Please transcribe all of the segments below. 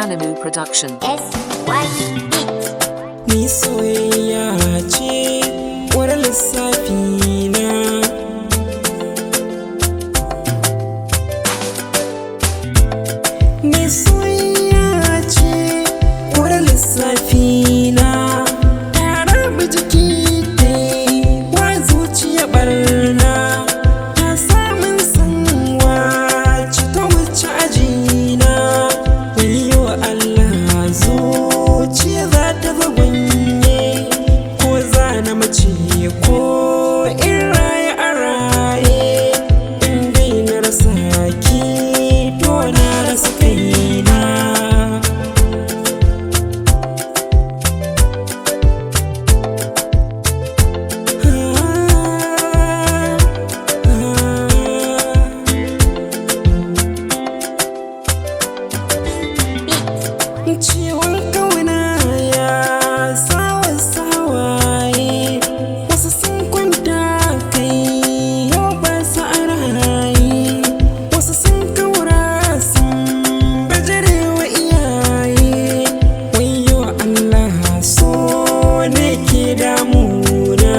Sanamu Production. Ni soyayya ce wani lissafi na. Ni soyayya ce wani lissafi na. Ta rabu jiki da wa zuciya barna. Ta samun sanwa ci ta wuce ajina. Wayo Allah zuciya za ta zagwanye ko za na mace ko in raye a raye. In dai na rasa ki to na rasa kaina. Ciwon kauna ya sawaye wasu sun kwanta kai yau ba su a raye. Wasu sun kaura sun bajare wa iyaye. Wayo Allah so ne ke damuna.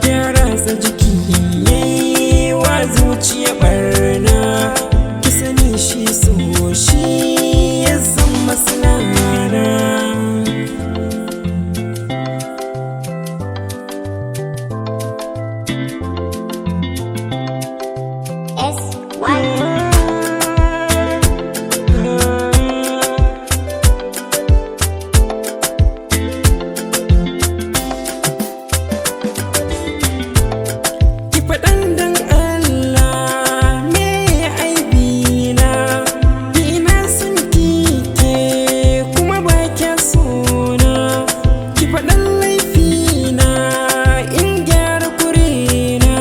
Ya rasa jiki yayi wa zuciya barna. Ki sani shi so shi ya san maslahana. Ki faɗan dan Allah me aibina. Ni na san kike kuma ba kya sona. Ki faɗan laifina in gyara kurena.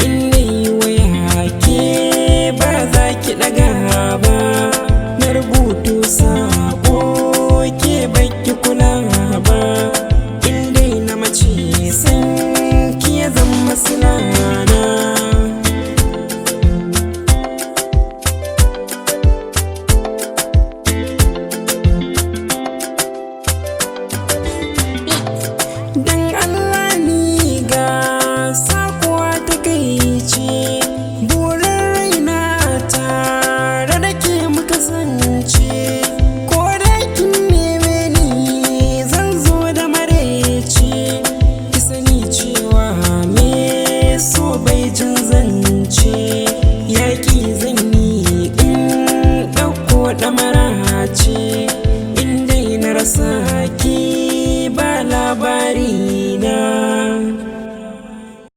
In nayi waya ke ba za ki ɗaga ba. Na rubutu sako ke baki kula ba. In dai na mace san ki ya zama maslahana. Dan Allah ni ga sakuwa ta kai ce. Burin raina tare da ke muka kasance. Ko da kin neme ni zan zo da maraice. Ki sani cewa me so bai jin zance. Yaƙi zan yi in ɗauko ɗamara ce. In dai na rasa ki ba labari